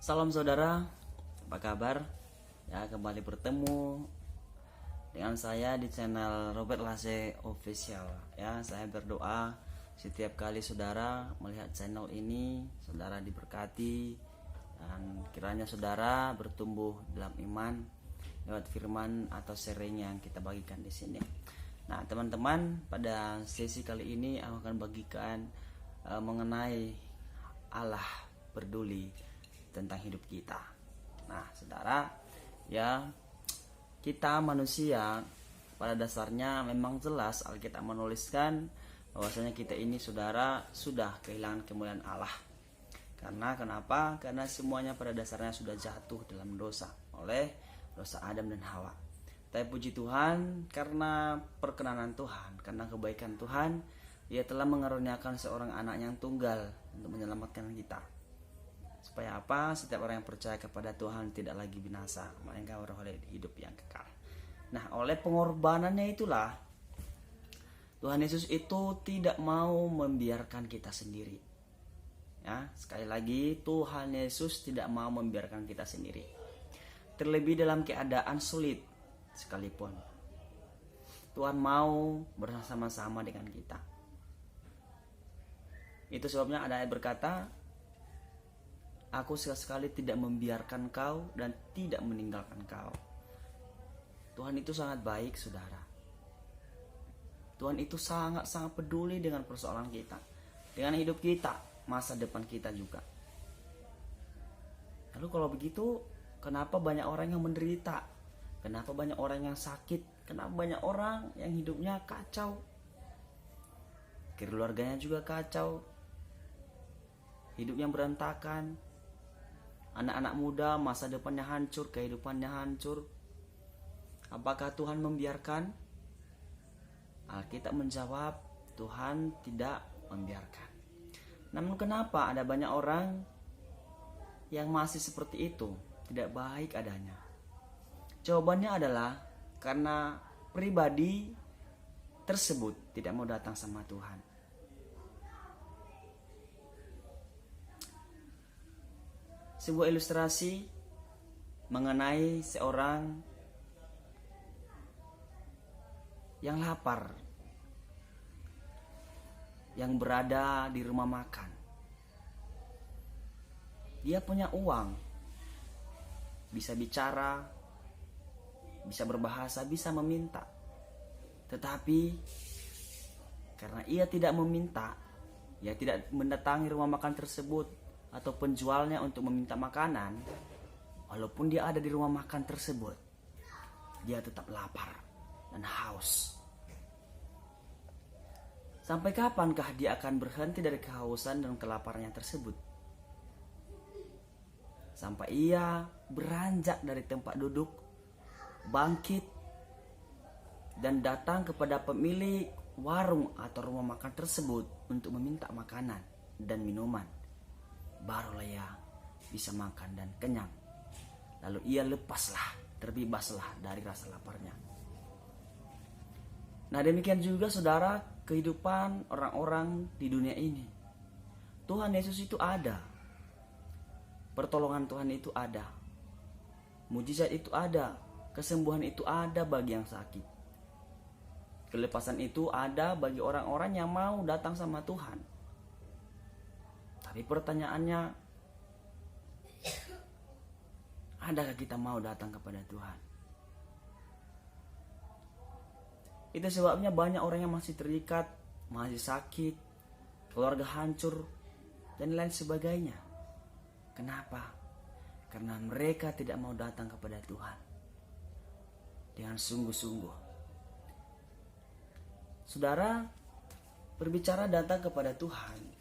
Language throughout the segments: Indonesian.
Salam saudara, apa kabar? Ya, kembali bertemu dengan saya di channel Robert Lase Official. Ya, saya berdoa setiap kali saudara melihat channel ini, saudara diberkati dan kiranya saudara bertumbuh dalam iman lewat firman atau sharing yang kita bagikan di sini. Nah, teman-teman, pada sesi kali ini aku akan bagikan mengenai Allah peduli tentang hidup kita. Nah, saudara, ya, kita manusia pada dasarnya memang jelas Alkitab menuliskan bahwasanya kita ini saudara sudah kehilangan kemuliaan Allah. Karena kenapa? Karena semuanya pada dasarnya sudah jatuh dalam dosa oleh dosa Adam dan Hawa. Tapi puji Tuhan, karena perkenanan Tuhan, karena kebaikan Tuhan, Ia telah mengaruniakan seorang anak yang tunggal untuk menyelamatkan kita. Supaya apa? Setiap orang yang percaya kepada Tuhan tidak lagi binasa, melainkan beroleh hidup yang kekal. Nah, oleh pengorbanannya itulah Tuhan Yesus itu tidak mau membiarkan kita sendiri. Ya, sekali lagi, Tuhan Yesus tidak mau membiarkan kita sendiri. Terlebih dalam keadaan sulit sekalipun, Tuhan mau bersama-sama dengan kita. Itu sebabnya ada ayat berkata, Aku sekali tidak membiarkan kau dan tidak meninggalkan kau. Tuhan itu sangat baik, saudara. Tuhan itu sangat-sangat peduli dengan persoalan kita, dengan hidup kita, masa depan kita juga. Lalu kalau begitu, kenapa banyak orang yang menderita? Kenapa banyak orang yang sakit? Kenapa banyak orang yang hidupnya kacau? Keluarganya juga kacau. Hidup yang berantakan. Anak-anak muda masa depannya hancur, kehidupannya hancur. Apakah Tuhan membiarkan? Alkitab menjawab, Tuhan tidak membiarkan. Namun kenapa ada banyak orang yang masih seperti itu, tidak baik adanya? Jawabannya adalah karena pribadi tersebut tidak mau datang sama Tuhan. Sebuah ilustrasi mengenai seorang yang lapar, yang berada di rumah makan. Dia punya uang, bisa bicara, bisa berbahasa, bisa meminta. Tetapi karena ia tidak meminta, ia tidak mendatangi rumah makan tersebut atau penjualnya untuk meminta makanan, walaupun dia ada di rumah makan tersebut, dia tetap lapar dan haus. Sampai kapankah dia akan berhenti dari kehausan dan kelaparannya tersebut? Sampai ia beranjak dari tempat duduk, bangkit, dan datang kepada pemilik warung atau rumah makan tersebut untuk meminta makanan dan minuman. Barulah ia bisa makan dan kenyang. Lalu ia terbebaslah dari rasa laparnya. Nah, demikian juga saudara kehidupan orang-orang di dunia ini. Tuhan Yesus itu ada. Pertolongan Tuhan itu ada. Mujizat itu ada. Kesembuhan itu ada bagi yang sakit. Kelepasan itu ada bagi orang-orang yang mau datang sama Tuhan. Tapi pertanyaannya, adakah kita mau datang kepada Tuhan? Itu sebabnya banyak orang yang masih terikat, masih sakit, keluarga hancur, dan lain sebagainya. Kenapa? Karena mereka tidak mau datang kepada Tuhan dengan sungguh-sungguh. Saudara, berbicara datang kepada Tuhan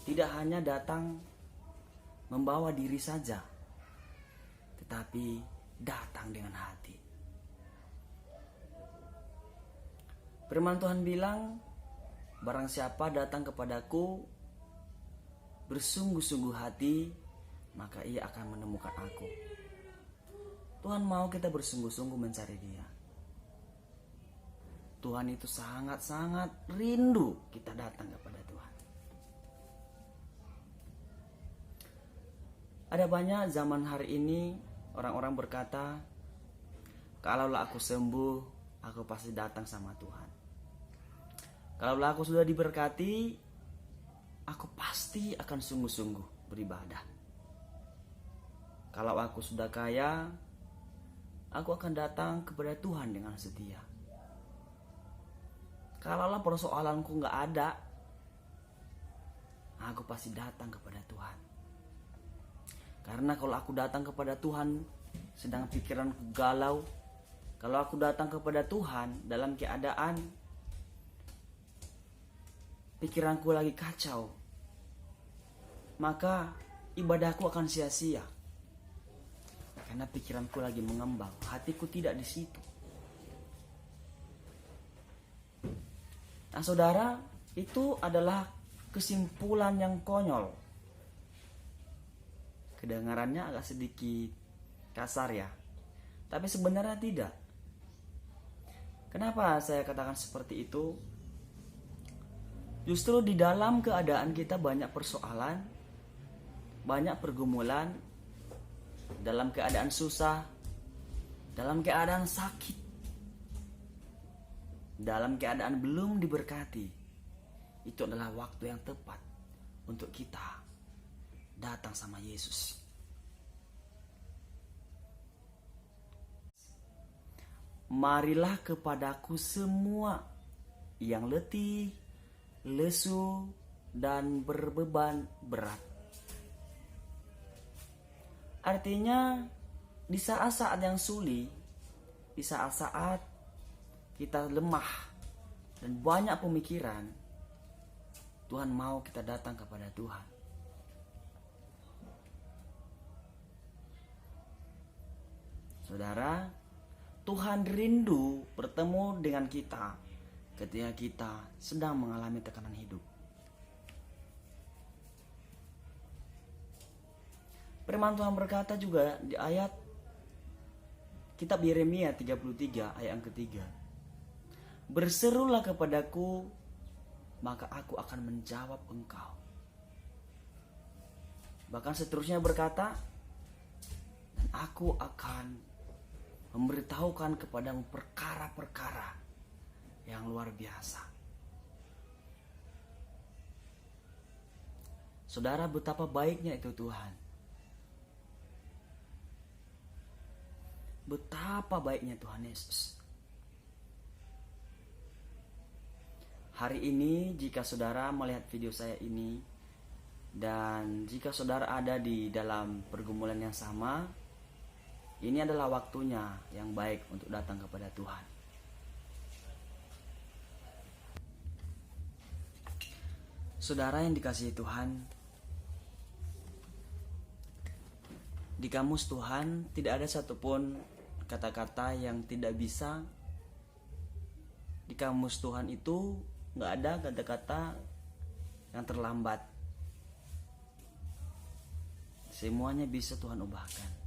tidak hanya datang membawa diri saja, tetapi datang dengan hati. Firman Tuhan bilang, barang siapa datang kepadaku bersungguh-sungguh hati, maka ia akan menemukan aku. Tuhan mau kita bersungguh-sungguh mencari Dia. Tuhan itu sangat-sangat rindu kita datang kepada Tuhan. Ada banyak zaman hari ini orang-orang berkata, kalaulah aku sembuh, aku pasti datang sama Tuhan. Kalaulah aku sudah diberkati, aku pasti akan sungguh-sungguh beribadah. Kalau aku sudah kaya, aku akan datang kepada Tuhan dengan setia. Kalaulah persoalanku nggak ada, aku pasti datang kepada Tuhan. Karena kalau aku datang kepada Tuhan sedang pikiranku galau, kalau aku datang kepada Tuhan dalam keadaan pikiranku lagi kacau, maka ibadahku akan sia-sia. Karena pikiranku lagi mengembang, hatiku tidak di situ. Nah, saudara, itu adalah kesimpulan yang konyol. Kedengarannya agak sedikit kasar ya, tapi sebenarnya tidak. Kenapa saya katakan seperti itu? Justru di dalam keadaan kita banyak persoalan, banyak pergumulan, dalam keadaan susah, dalam keadaan sakit, dalam keadaan belum diberkati, itu adalah waktu yang tepat untuk kita datang sama Yesus. Marilah kepadaku semua yang letih, lesu, dan berbeban berat. Artinya di saat-saat yang sulit, di saat-saat kita lemah dan banyak pemikiran, Tuhan mau kita datang kepada Tuhan. Saudara, Tuhan rindu bertemu dengan kita ketika kita sedang mengalami tekanan hidup. Firman Tuhan berkata juga di ayat kitab Yeremia 33 ayat yang ketiga, berserulah kepadaku, maka aku akan menjawab engkau. Bahkan seterusnya berkata, dan aku akan memberitahukan kepadamu perkara-perkara yang luar biasa. Saudara, betapa baiknya itu Tuhan. Betapa baiknya Tuhan Yesus. Hari ini jika saudara melihat video saya ini, dan jika saudara ada di dalam pergumulan yang sama, ini adalah waktunya yang baik untuk datang kepada Tuhan. Saudara yang dikasihi Tuhan, di kamus Tuhan tidak ada satupun kata-kata yang tidak bisa. Di kamus Tuhan itu nggak ada kata-kata yang terlambat. Semuanya bisa Tuhan ubahkan.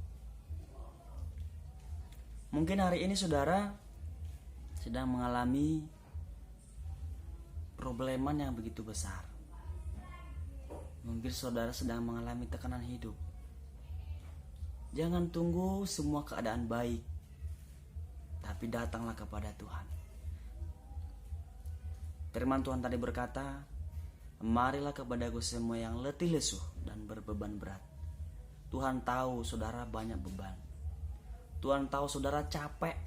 Mungkin hari ini saudara sedang mengalami probleman yang begitu besar. Mungkin saudara sedang mengalami tekanan hidup. Jangan tunggu semua keadaan baik, tapi datanglah kepada Tuhan. Firman Tuhan tadi berkata, marilah kepadaku semua yang letih lesu dan berbeban berat. Tuhan tahu saudara banyak beban. Tuhan tahu saudara capek.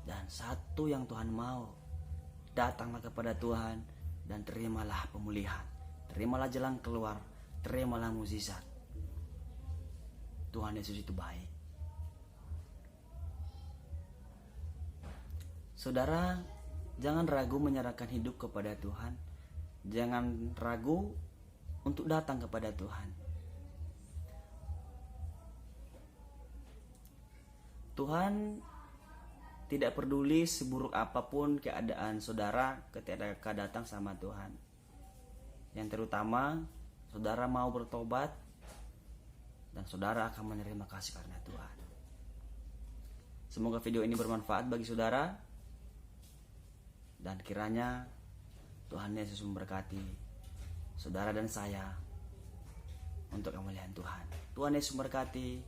Dan satu yang Tuhan mau, datanglah kepada Tuhan dan terimalah pemulihan. Terimalah jalan keluar, terimalah mukjizat. Tuhan Yesus itu baik. Saudara, jangan ragu menyerahkan hidup kepada Tuhan. Jangan ragu untuk datang kepada Tuhan. Tuhan tidak peduli seburuk apapun keadaan saudara ketika datang sama Tuhan. Yang terutama, saudara mau bertobat dan saudara akan menerima kasih karunia Tuhan. Semoga video ini bermanfaat bagi saudara, dan kiranya Tuhan Yesus memberkati saudara dan saya. untuk kemuliaan Tuhan. Tuhan Yesus memberkati.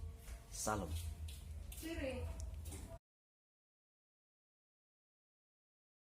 Salam.